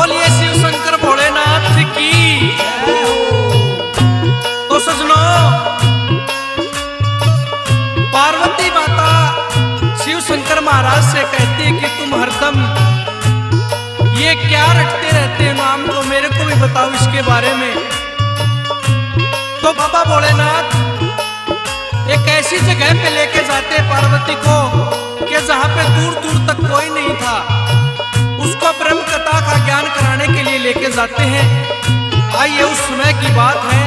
बोलिए शिव शंकर भोलेनाथ की। तो सजनों, पार्वती माता शिव शंकर महाराज से कहती है कि तुम हरदम ये क्या रटते रहते हो नाम, तो मेरे को भी बताओ इसके बारे में। तो बाबा भोलेनाथ एक ऐसी जगह पे लेके जाते हैं पार्वती को कि जहां पे दूर दूर तक कोई नहीं था, उसको ब्रह्म कथा का ज्ञान कराने के लिए लेके जाते हैं। आइए उस समय की बात है,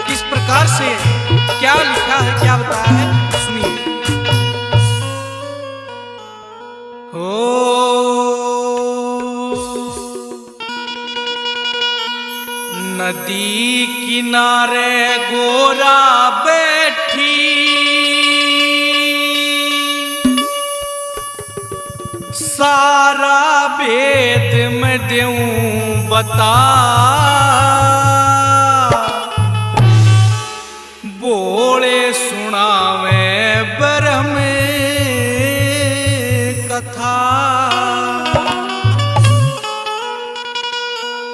किस प्रकार से क्या लिखा है, क्या बताया है, सुनिए। नदी किनारे गोरा बैठी, सारा भेद मैं दूं बता, बोले सुनावे ब्रह्म कथा।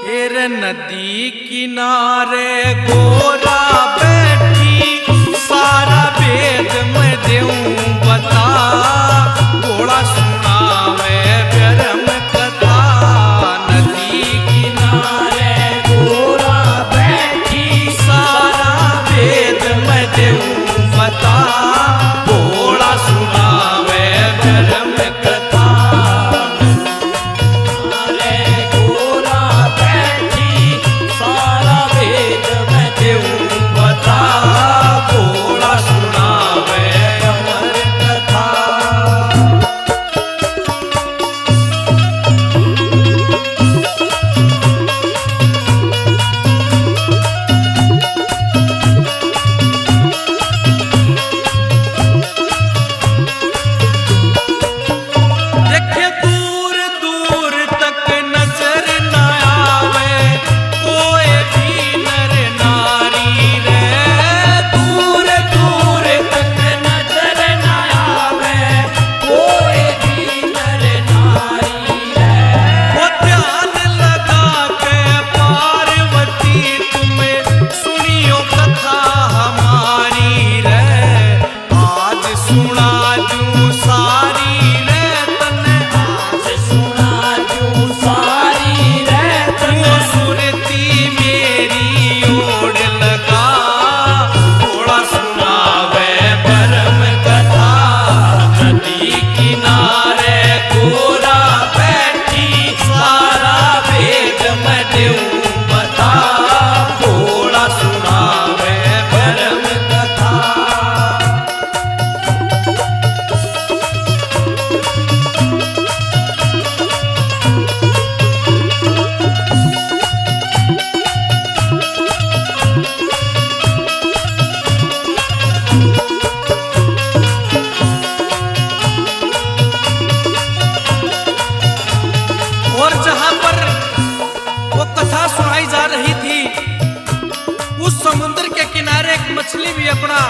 हेर नदी किनारे गोरा बैठी, सारा भेद मैं दूं बता, बोला सुनावे ब्रह्म कथा। नदी किनारे गोरा बैठी, सारा भेद मैं दूं बता, बोला सुनावे ब्रह्म कथा। और जहां पर वो कथा सुनाई जा रही थी, उस समुद्र के किनारे एक मछली भी अपना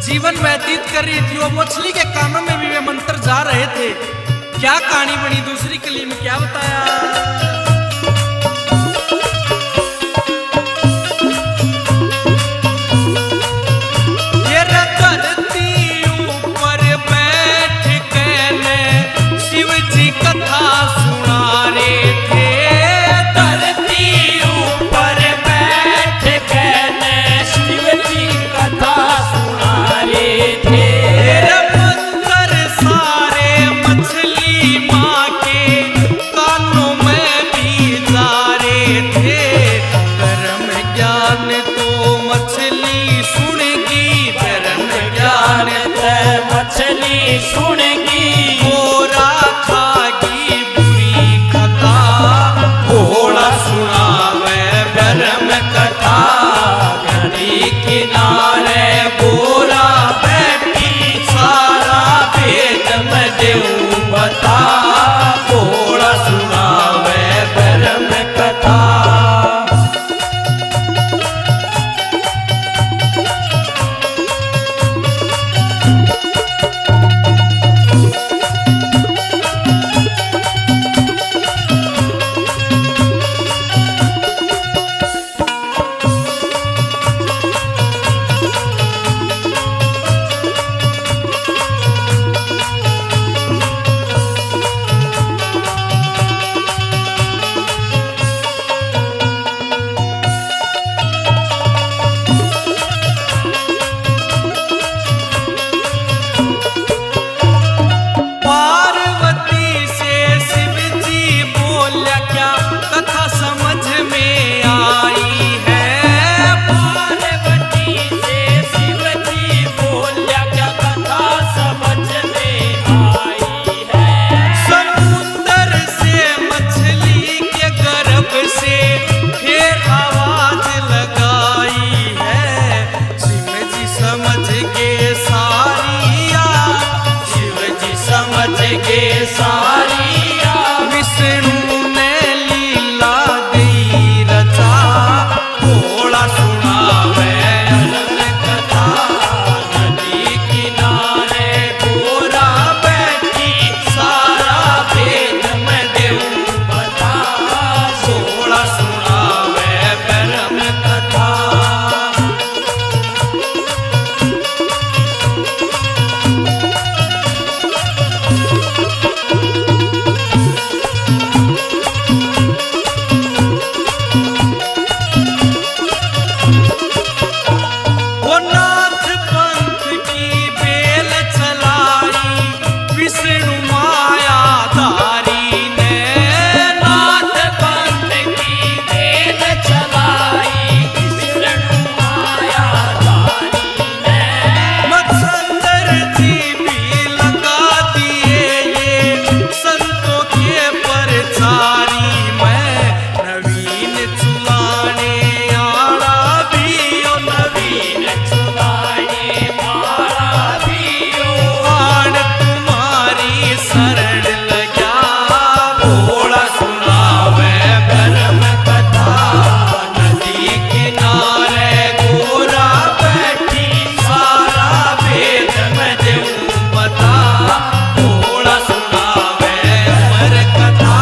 जीवन व्यतीत कर रही थी। वो मछली के कानों में भी वे मंत्र जा रहे थे। क्या कहानी बनी दूसरी कली में, क्या बताया। सारे मछली माँ के कानों में गे सारिया, शिव जी समझ गे सारिया, विष्णु ने लीला दी रचा, थोड़ा सुनावे अलग कथा। नदी किनारे गोरा बैठी, सारा भेद मैं देऊं बता। थोड़ा सुनावे ब्रह्म कथा। वो नाथ पंथ की बेल चलाई, विष्णु माया धारी ने, नाथ पंथ की बेल चलाई, विष्णु माया धारी ने। मत्संदर जी भी लगा दिए ये संतों के परचारी, मैं नवीन चुलाने आड़ा भी ओ नवीन चुलाने मारा भी ओ। आड़ तुम्हारी शरण लगा, थोड़ा सुनावे ब्रह्म कथा। नदी किनारे गोरा बैठी, सारा भेद मैं देऊं बता। थोड़ा सुनावे अमर कथा।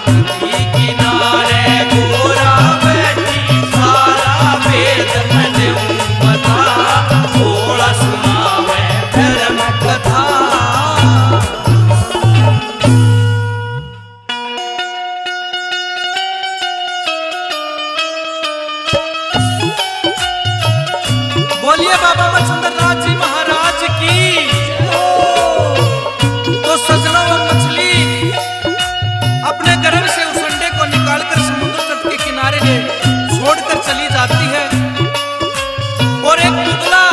नदी किनारे गोरा बैठी, सारा भेद मैं देऊं बता। थोड़ा सुनावे ब्रह्म कथा। बोलिए बाबा मत्स्येंद्रनाथ जी महाराज की। तो सजनों और मछली अपने गर्भ से उस अंडे को निकालकर समुद्र तट के किनारे ले छोड़कर चली जाती है, और एक पुतला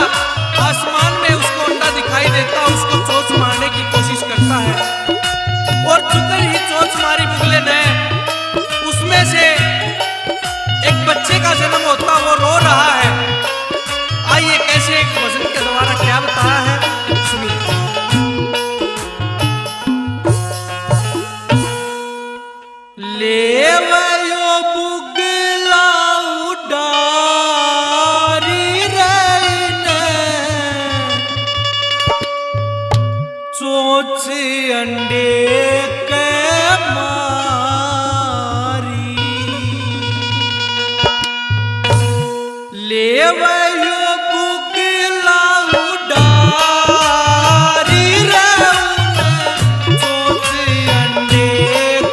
आसमान में उसको अंडा दिखाई देता, उसको चोंच मारने की कोशिश करता है, और चुकर ही चोंच मारी बुगले ने, उसमें से एक बच्चे का जन्म होता, वो रो रहा है। आइए कैसे एक भजन के द्वारा क्या बताया है सुनिए। लेवयो बुगला उडारी रैने, चोंच अंडे के मारी, लेवयो बुगला उडारी रैने, चोंच अंडे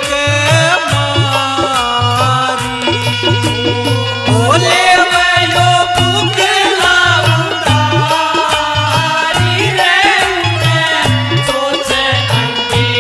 के मारी। ओ लेवयो बुगला उडारी रैने, चोंच अंडे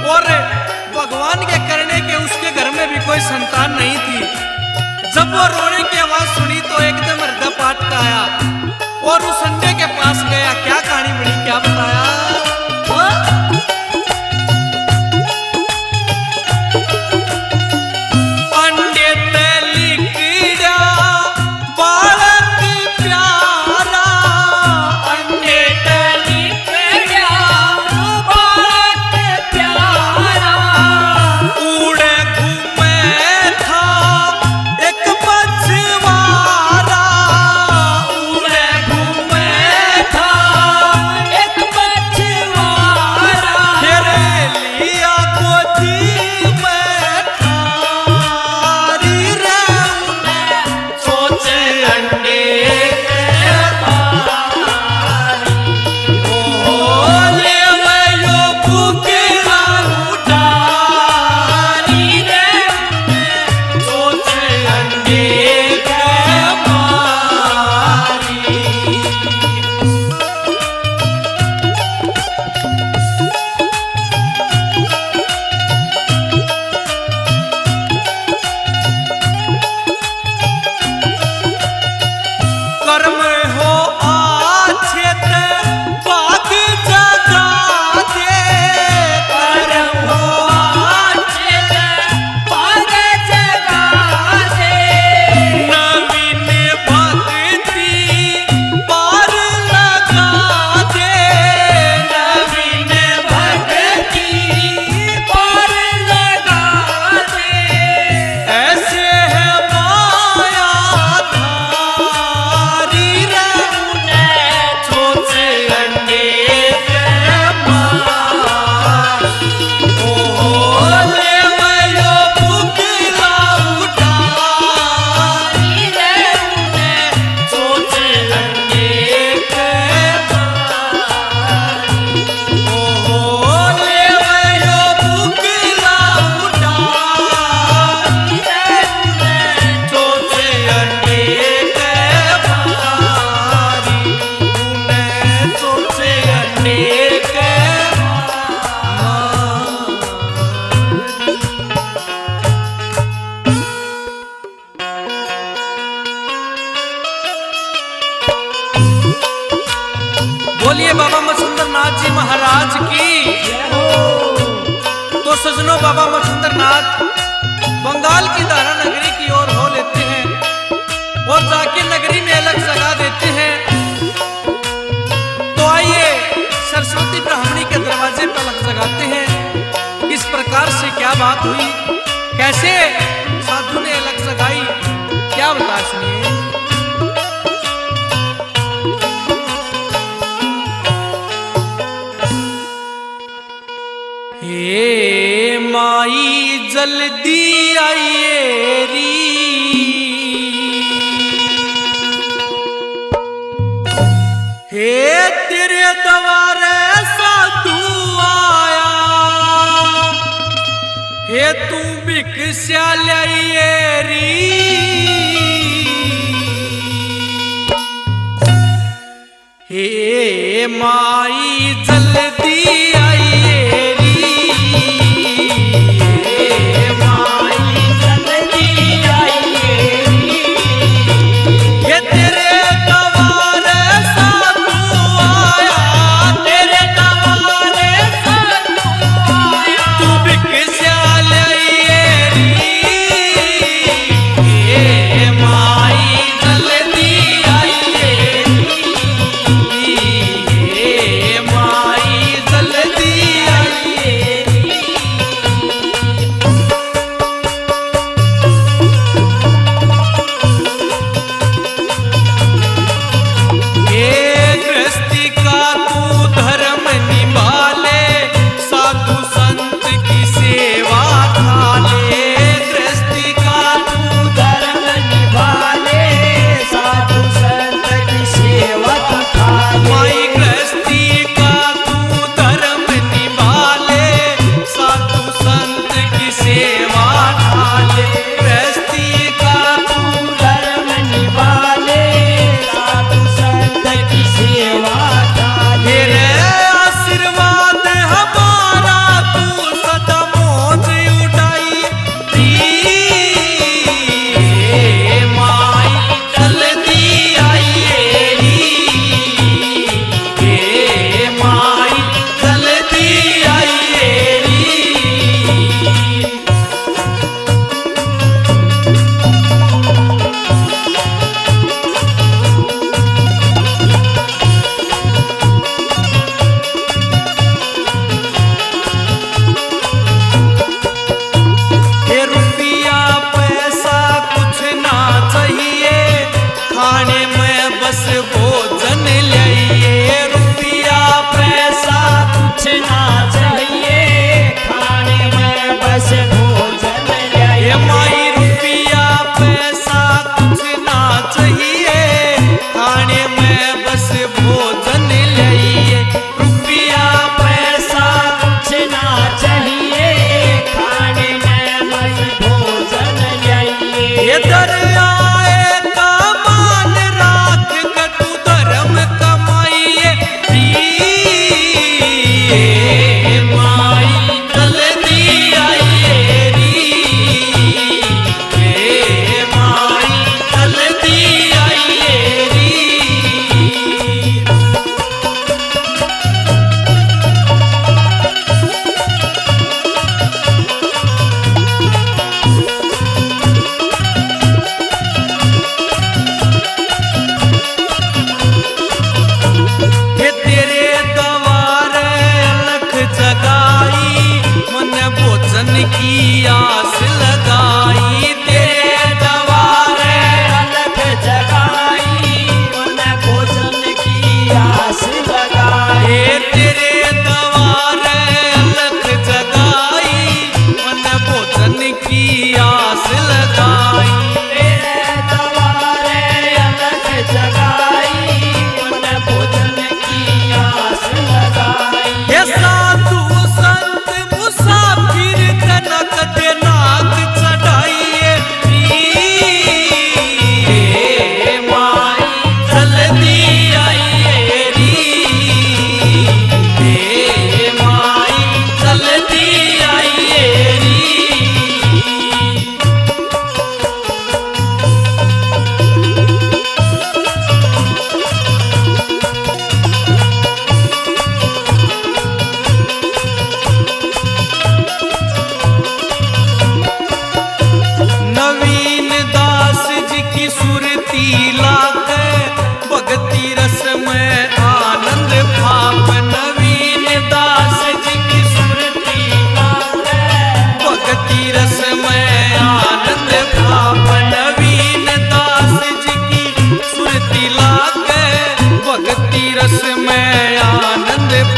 और भगवान के करने के उसके घर में भी कोई संतान नहीं थी। जब वो रोने की आवाज सुनी तो एकदम हृदय पाट का आया और उस अंडे के पास गया। क्या कहानी बनी, क्या बताया? अंडे ते लिखड़ा बालक प्यारा, अंडे ते लिखड़ा बालक प्यारा, उड़े घूमे था एक बछवारा, उड़े घूमे था एक बछवारा, फिर लिया गोदी में ठारी रे सोचे अंडे के मारी, ओ ले वयो बुकला उठारी रे सोचे अंडे के मारी। कर्म हो आछे ते बाग जगा दे, करम हो आछे ते बाग जगा दे, नवीन भक्ति पार लगा दे, नवीन भक्ति पार लगा दे, ऐसे है माया धारी रे सोचे अंडे के मारी, ओ ले वयो बुकला उठारी सोचे अंडे के मारी, ओ ले वयो बुकला उठारी सोचे अंडे के मारी, सोचे अंडे के बोलिए बाबा मच्छिंद्र नाथ जी महाराज की। तो सजनों, बाबा मच्छिंद्र नाथ बंगाल की दारा नगरी की ओर हो लेते हैं और जाके नगरी में अलग जगा देते हैं। तो आइए सरस्वती ब्राह्मणी के दरवाजे पर अलग जगाते हैं। इस प्रकार से क्या बात हुई, कैसे साधु ने अलग जगाई, क्या बता सुनिए। हे माई जल्दी आइए री, हे तेरे द्वारे साधु आया, हे तू भिक्षा लाइए री, हे माई जल्दी आइए री, माई जल्दी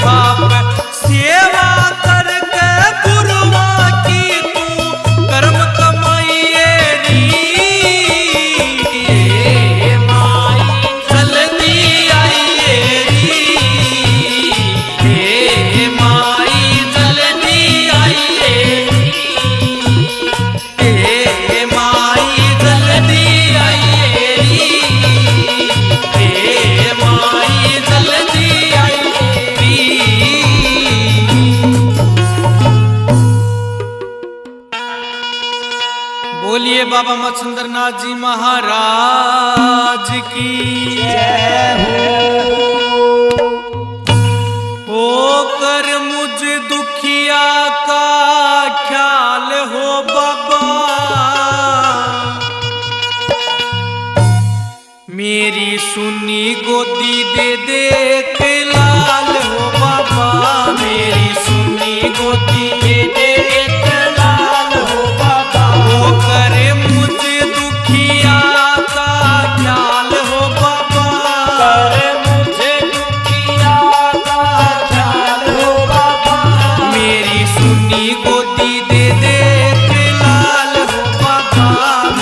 बाप सेवा करके गुरुआ की तू कर्म कमाइए री माई जल्दी आइए री हे माई जल्दी आइए हे माई जल्दी आइए री हे माई जल्दी आइए बोलिए बाबा मच्छिंद्रनाथ जी महाराज की होकर मुझ दुखिया का ख्याल हो बाबा मेरी सुनी गोदी दे दे के लाल हो बाबा मेरी सुनी गोदी दे दे के लाल हो बाबा वो करे मुझे दुखिया का ख्याल हो बाबा करे मुझे दुखिया का ख्याल हो बाबा मेरी सुनी गोदी दे दे के लाल हो बाबा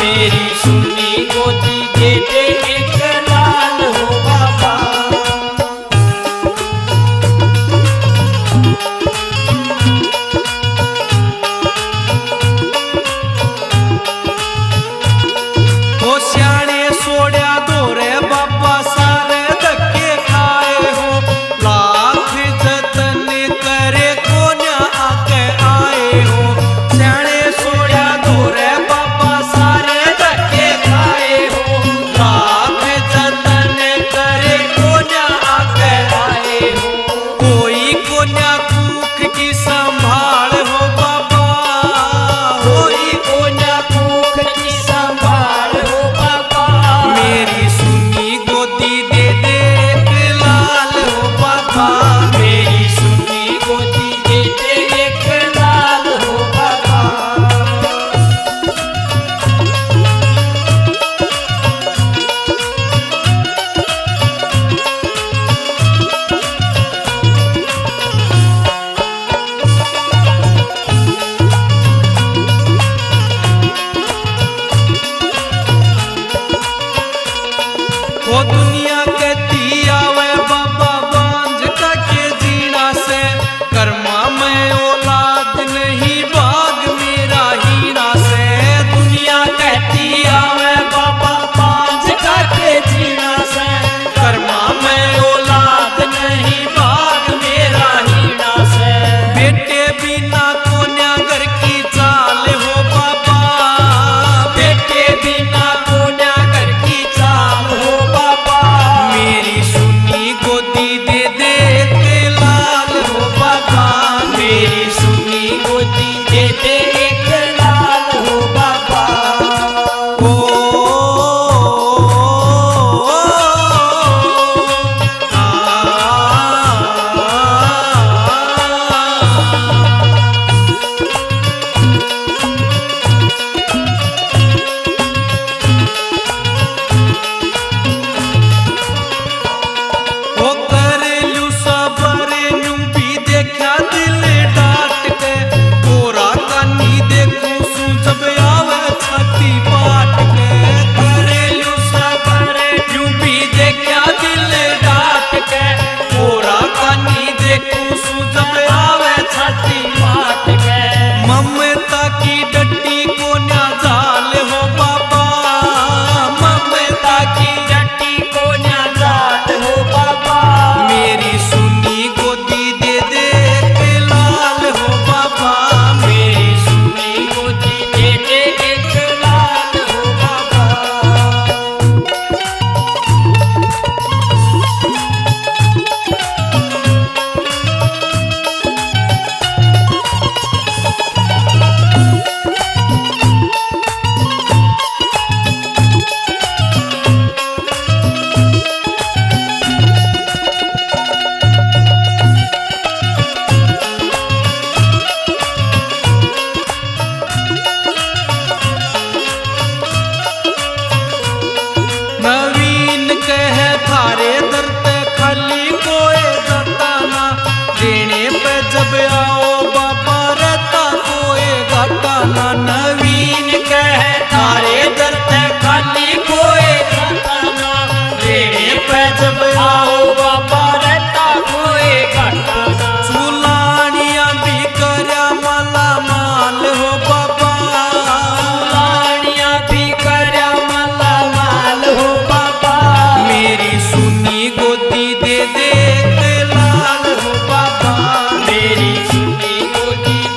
मेरी सुनी गोदी दे दे एक लाल हो बाबा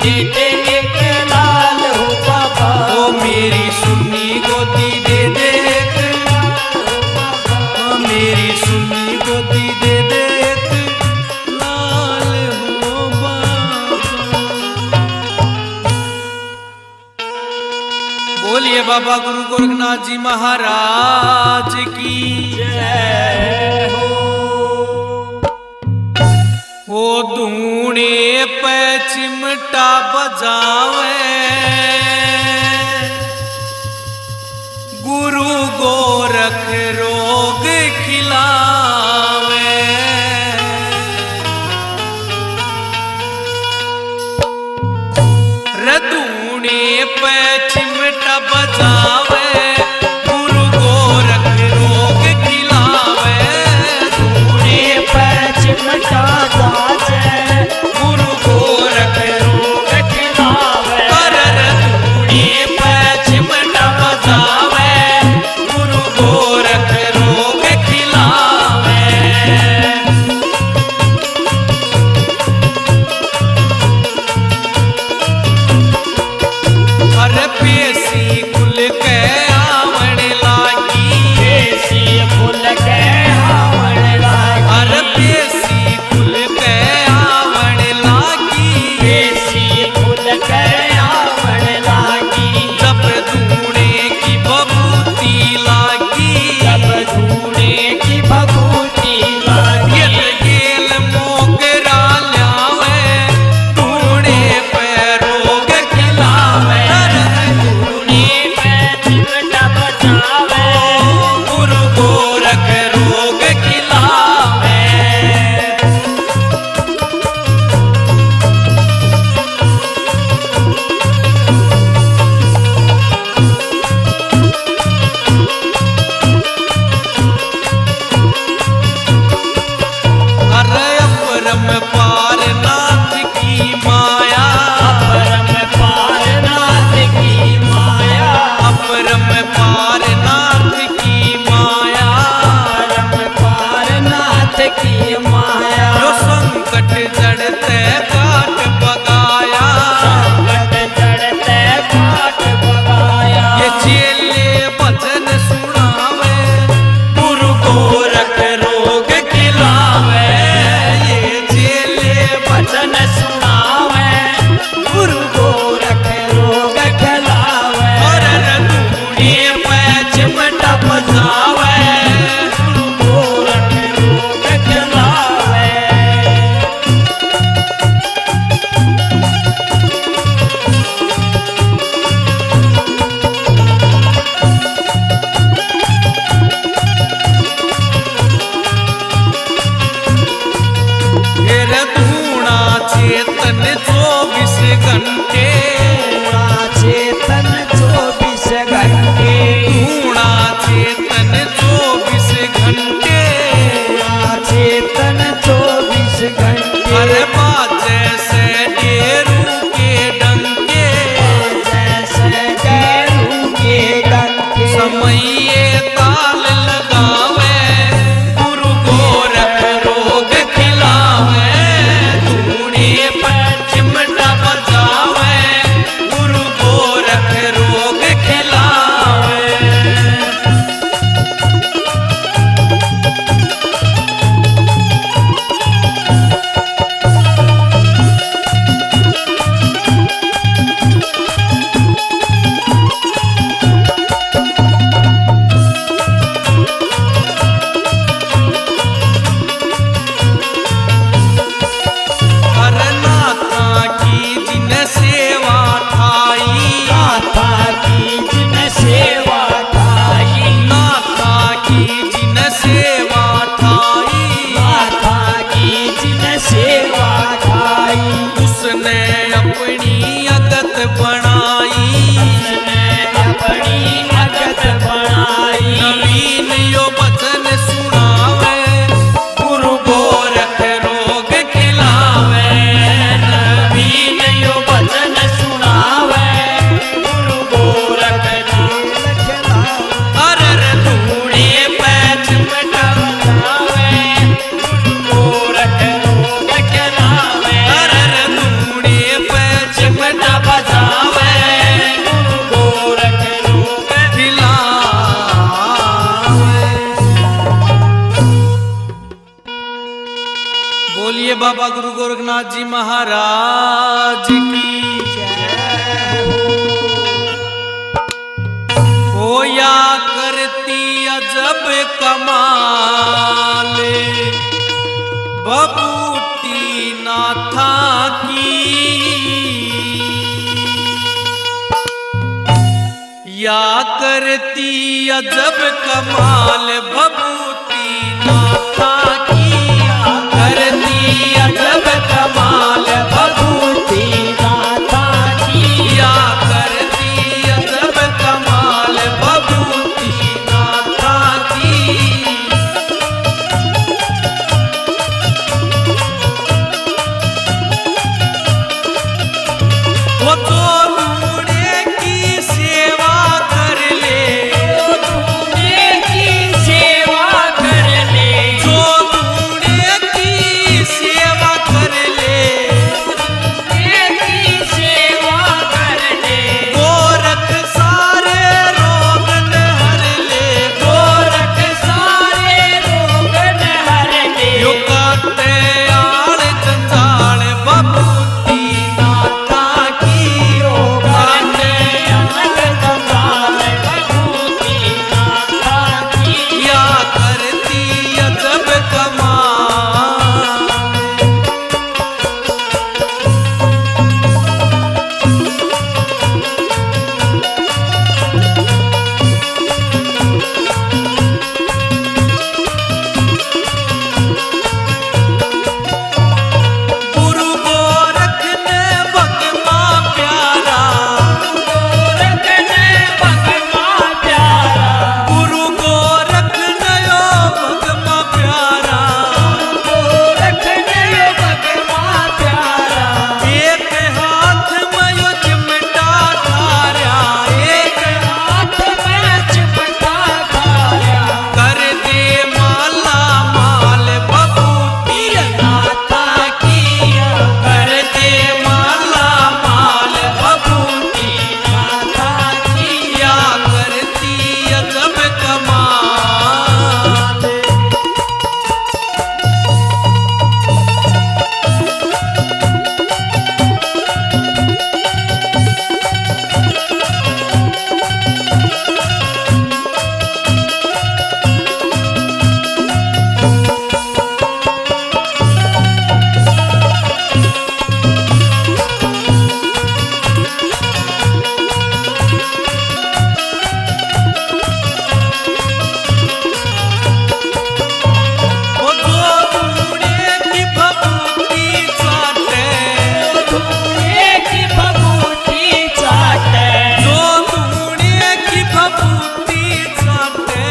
दे दे एक लाल हो बाबा। ओ मेरी सुन्नी गोदी दे दे एक, ओ मेरी सुन्नी गोदी दे दे एक लाल हो बाबा। बोलिए बाबा गुरु गोरखनाथ जी महाराज की जय हो। ओ धूणे पे चिमटा बजावे गुरु गोरख रोग खिलावे। रधूणे पे चिमटा बजावे गुरु गोरख रोग खिलावे। धूणे पे चिमटा बाजे गुरु गोरख रोग खिलावे। धूणे पे चिमटा बजावे गुरु गोरख रोग खिलावे। हर पेशी खुल के आवण लागी, पेशी खुल के आवण लागी। हर पेशी खुल के आवण लागी। पेशी खुल के आवण लागी। जब धूणे की बबूती लागी, जब धूणे की भभूति लागी। यत गेल मोगरा ल्यावे धूणे पे रोग खिलावे। धूणे पे चिमटा बजावे गुरु गोरख रोग खिलावे। अरे अपरम पार नाथ की माया, परम पारनाथ की माया। अपरम पार नाथ की माया। परम पारनाथ की माया। जो संकट जड़ते काट बगाया, संकट चढ़ते काट बगाया। ये चेले भजन सुनावे गुरु गोरख रोग खिलावे। ये चेले भजन सुनावे गुरु गोरख रोग खिलावे। और धूणे पे चिमटा बजावे गुरु गोरख रोग खिलावे। फिर धूणा चेतन 24 घंटे, चेतन 24 घंटे। धूणा चेतन 24 घंटे। चेतन 24 घंटे। अरे बाजे से डेरू के डंके, जैसे गैरू के डंके। समये ताल लगावे गुरु गोरख रोग खिलावे। धूणे पे चिमटा बजावे बाबा गुरु गोरखनाथ जी महाराज की होया करती अजब कमाल बबूती नाथा की या करती अजब कमाल बबूती नाथा की करती अजब कमाल बबूती नाथा की या करती अजब कमाल बबूती नाथा की वो तो बूढ़े की सेवा कर ले बूढ़े की सेवा कर ले जो बूढ़े की सेवा कर ले बूढ़े की सेवा कर ले गोरख सारे रोग न हर ले गोरख सारे रोग न हर ले यो काटे आड़ जंजाल बबूती नाथा की यो काटे आड़ जंजाल बबूती नाथा की या करती अजब कमाल गुरु गोरख ने भगवा प्यारा गोरख ने भगवा प्यारा गुरु गोरख ने यो भगवा प्यारा गोरख ने यो भगवा प्यारा एक हाथ में यो चिमटा धार्या एक हाथ में चिमटा धार्या कर दे माला माल बबूती नाथा की कर दे माला माल बबूती नाथा की या करती अजब कमाल वो जो बूढ़े की बबूती चाटे बूढ़े की बबूती चाटे जो बूढ़े की बबूती चाटे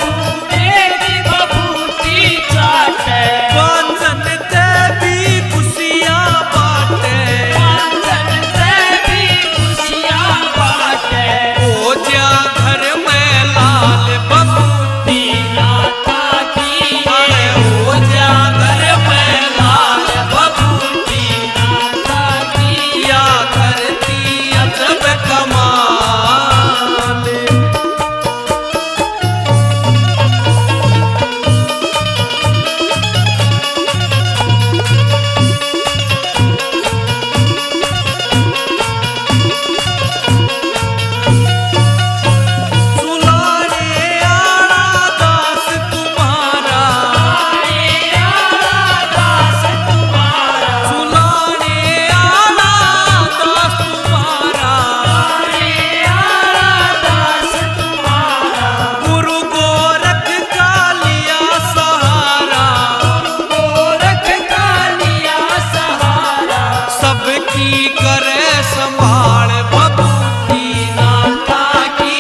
बूढ़े की बबूती चाटे पांचन देवी खुशियां बाटे पांचन देवी खुशियां बाटे ओ जा घर में लाल बबूती नाथा की ओ जा घर में लाल बबूती नाथा की या करती अजब कमाल सुलाने आड़ा दास तुम्हारा दास तुम्हारा सुलाने आड़ा दास तुम्हारा दास तुम्हारा गुरु गोरख का लिया सहारा गोरख का लिया सहारा सबकी करे संभाल बबूती नाथा की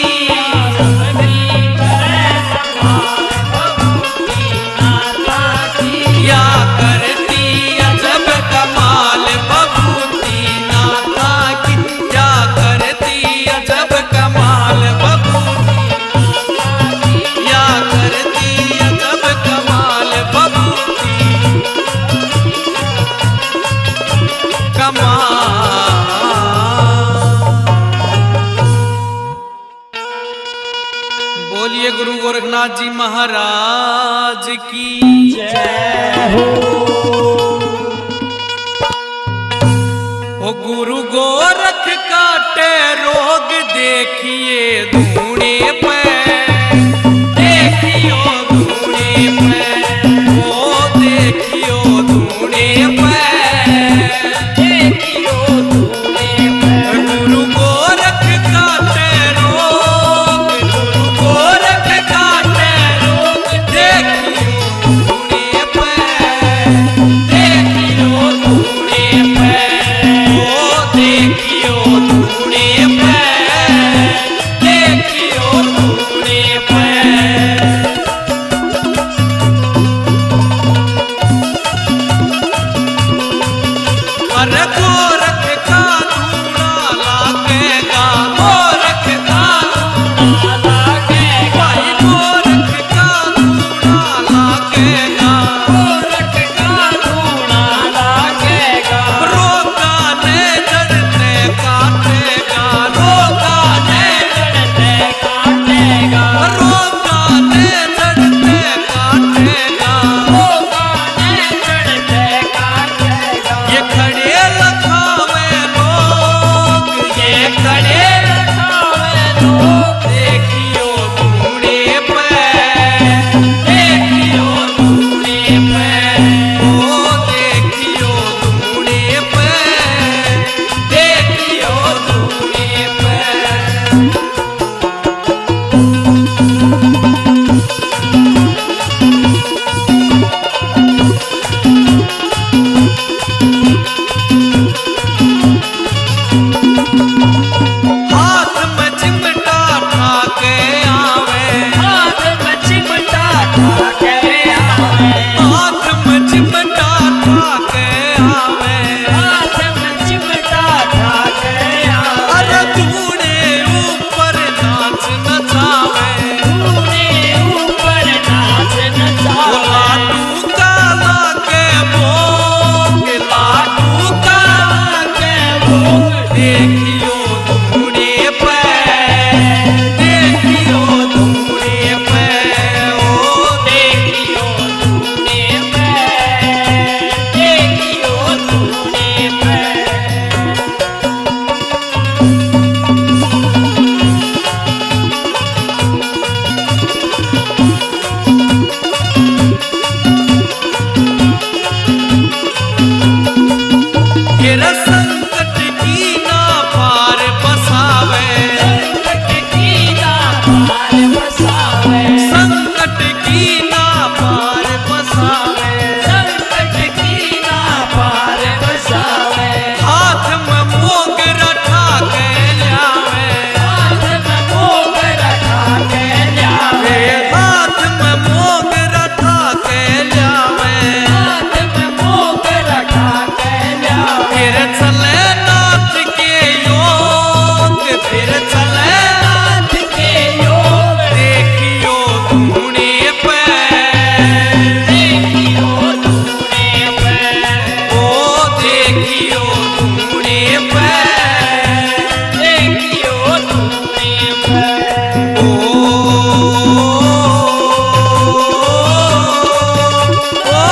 सबकी करे संभाल बबूती नाथा की या करती अजब कमाल बबूती नाथा की या करती अजब कमाल बबूती नाथा की या करती अजब कमाल बबूती बोलिए गुरु गोरखनाथ जी महाराज की जय हो। ओ गुरु गोरख काटे रोग देखिए धूणे पे, देखियो धूणे पे, ओ देखियो धूणे पे, देखियो धूणे पे। गुरु गोरख काटे रोग, गुरु गोरख काटे रोग देखियो धूणे पे, देखियो धूणे पे, ओ देखियो धूणे पे, देखियो धूणे पे। अरे गोरख का धूना लागेगा, गोरख का धूना लागेगा, भाई गोरख का धूना लागेगा, गोरख का धूना लागेगा। रोगा ने जड़ते काटेगा, रोगा ने जड़ते काटेगा। रोगा ने जड़ते काटेगा। रोगा ने जड़ते काटेगा। ये खड़े लखावे लोग, ये खड़े रखावे लोग। देखियो धूणे पे, देखियो धूणे पे, ओ देखियो धूणे पे, देखियो धूणे पे। हाथ में चिमटा ठाके आवे, हाथ में चिमटा ठाके आवे। हाथ में चिमटा ठाके आवे। हाथ में चिमटा ठाके आवे। अरे धूणे ऊपर नाच नचावे, धूणे ऊपर नाच ओ नचावे। लाडू काला के भोग, लाडू काला के भोग देखियो धूणे पे, देखियो धूणे पे, ओ देखियो धूणे पे। देखियो धूणे पे। तेरा संकट की ना पार बसावे, संकट की ना पार बसावे। संकट की ना पार बसावे। संकट की ना पार बसावे। हाथ में मोग रखा के ल्यावे, हाथ में मोग रखा के ल्यावे। हाथ में मोग रखा के ल्यावे। हाथ में मोग रखा के ल्यावे। फिर चले नाथ के योग, फिर चले नाथ के योग। देखियो धूणे पे, देखियो धूणे पे। ओ देखियो धूणे पे, देखियो धूणे पे। ओ ओ